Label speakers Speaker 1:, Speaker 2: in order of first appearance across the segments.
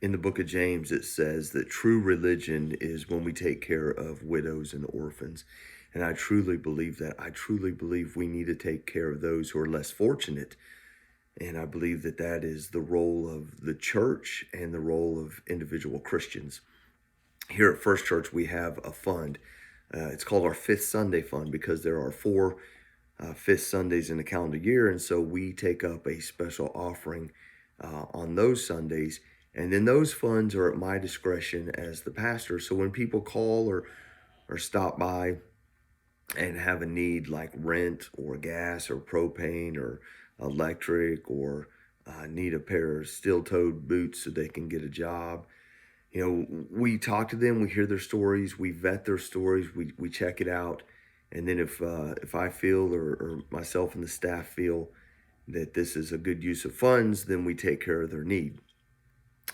Speaker 1: In the book of James, it says that true religion is when we take care of widows and orphans. And I truly believe that. I truly believe we need to take care of those who are less fortunate. And I believe that that is the role of the church and the role of individual Christians. Here at First Church, we have a fund. It's called our Fifth Sunday Fund because there are four fifth Sundays in the calendar year. And so we take up a special offering on those Sundays. And then those funds are at my discretion as the pastor. So when people call or stop by and have a need like rent or gas or propane or electric or need a pair of steel-toed boots so they can get a job, we talk to them, we hear their stories, we vet their stories, we check it out, and then if I feel or myself and the staff feel that this is a good use of funds, then we take care of their need.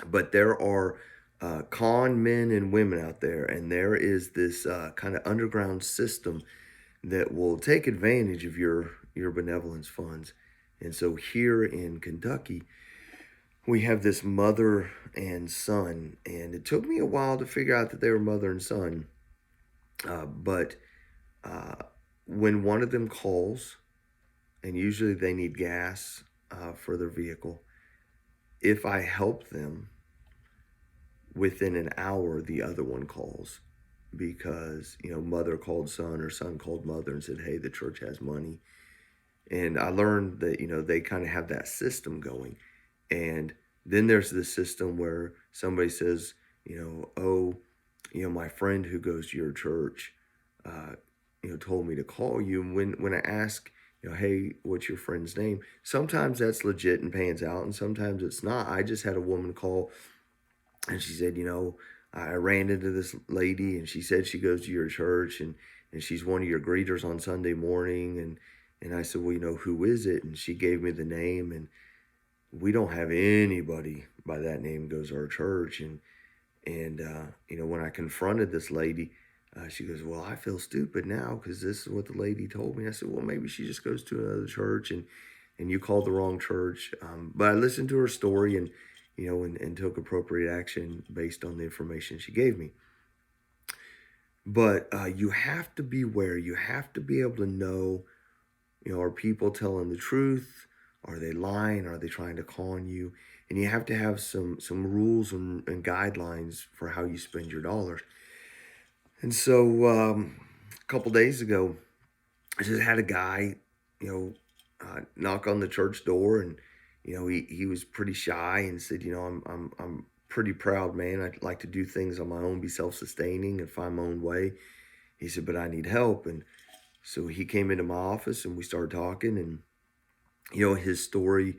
Speaker 1: But there are con men and women out there, and there is this kind of underground system that will take advantage of your benevolence funds. And so here in Kentucky, we have this mother and son, and it took me a while to figure out that they were mother and son. But uh, when one of them calls, and usually they need gas for their vehicle, if I help them within an hour, the other one calls because, mother called son or son called mother and said, hey, the church has money. And I learned that, they kind of have that system going. And then there's this system where somebody says, oh, my friend who goes to your church, uh, told me to call you. And when I ask, hey, what's your friend's name? Sometimes that's legit and pans out, and sometimes it's not. I just had a woman call, and she said, I ran into this lady, and she said she goes to your church, and she's one of your greeters on Sunday morning, and I said, well, who is it? And she gave me the name, and we don't have anybody by that name goes to our church. And when I confronted this lady, she goes, well, I feel stupid now because this is what the lady told me. I said, well, maybe she just goes to another church and you called the wrong church. But I listened to her story and took appropriate action based on the information she gave me. But you have to beware. You have to be able to know, are people telling the truth? Are they lying? Are they trying to con you? And you have to have some rules and guidelines for how you spend your dollars. And so a couple days ago, I just had a guy, knock on the church door, and he was pretty shy and said, I'm pretty proud man. I'd like to do things on my own, be self-sustaining, and find my own way. He said, but I need help. And so he came into my office and we started talking, and his story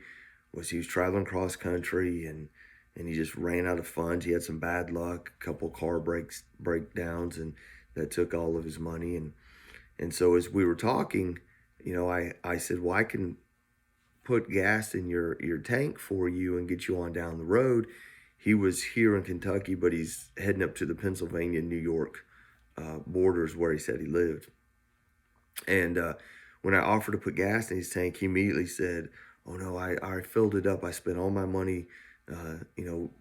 Speaker 1: was he was traveling cross country and he just ran out of funds. He had some bad luck, a couple car breakdowns, and that took all of his money. And so as we were talking, I said, well, I can put gas in your tank for you and get you on down the road. He was here in Kentucky, but he's heading up to the Pennsylvania, New York borders where he said he lived. And when I offered to put gas in his tank, he immediately said, oh no, I filled it up. I spent all my money,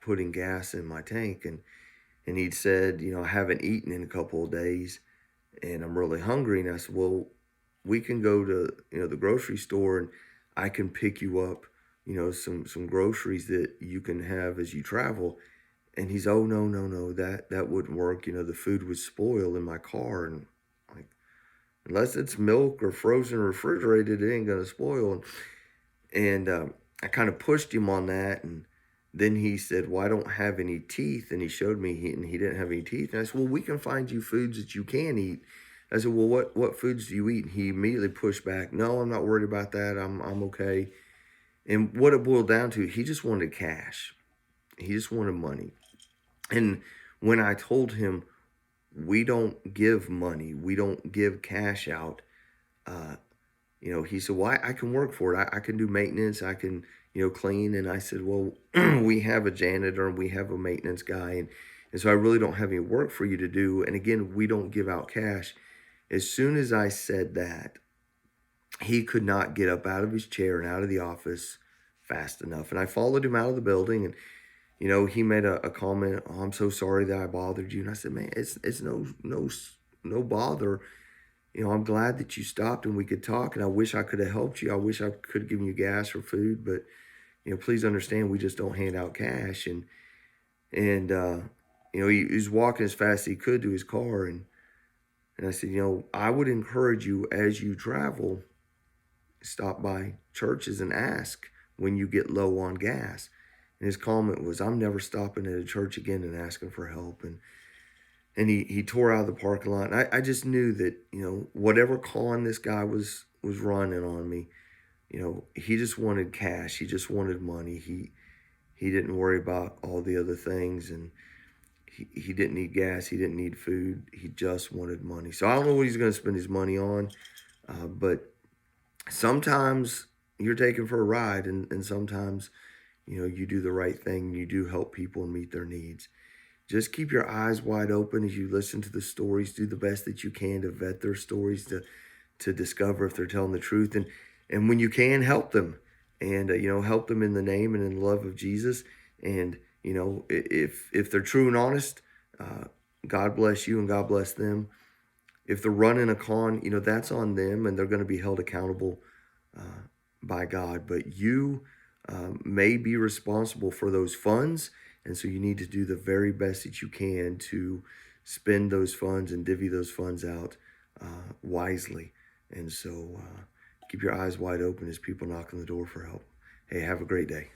Speaker 1: putting gas in my tank. And he'd said, I haven't eaten in a couple of days and I'm really hungry. And I said, well, we can go to, the grocery store and I can pick you up, some groceries that you can have as you travel. And he's, oh no, no, no, that wouldn't work. The food would spoil in my car. And like, unless it's milk or frozen or refrigerated, it ain't gonna spoil. And I kind of pushed him on that, and then he said, "Well, I don't have any teeth," and he showed me he didn't have any teeth. And I said, "Well, we can find you foods that you can eat." I said, "Well, what foods do you eat?" And he immediately pushed back, "No, I'm not worried about that. I'm okay." And what it boiled down to, he just wanted cash. He just wanted money. And when I told him we don't give money, we don't give cash out, uh, he said, well, I can work for it. I can do maintenance. I can, clean. And I said, well, we have a janitor and we have a maintenance guy. And so I really don't have any work for you to do. And again, we don't give out cash. As soon as I said that, he could not get up out of his chair and out of the office fast enough. And I followed him out of the building. And he made a comment, "Oh, I'm so sorry that I bothered you." And I said, "Man, it's no bother. I'm glad that you stopped and we could talk, and I wish I could have helped you. I wish I could have given you gas or food, but please understand we just don't hand out cash." And he was walking as fast as he could to his car, and I said, I would encourage you as you travel, stop by churches and ask when you get low on gas. And his comment was, "I'm never stopping at a church again and asking for help." And he tore out of the parking lot. And I just knew that, whatever con this guy was running on me, he just wanted cash. He just wanted money. He didn't worry about all the other things, and he didn't need gas. He didn't need food. He just wanted money. So I don't know what he's going to spend his money on, but sometimes you're taken for a ride, and sometimes, you do the right thing. You do help people and meet their needs. Just keep your eyes wide open as you listen to the stories. Do the best that you can to vet their stories, to discover if they're telling the truth, and when you can, help them, and help them in the name and in the love of Jesus. And if they're true and honest, uh, God bless you and God bless them. If they're running a con, that's on them, and they're going to be held accountable uh, by God. But you may be responsible for those funds, and so you need to do the very best that you can to spend those funds and divvy those funds out wisely. And so keep your eyes wide open as people knock on the door for help. Hey, have a great day.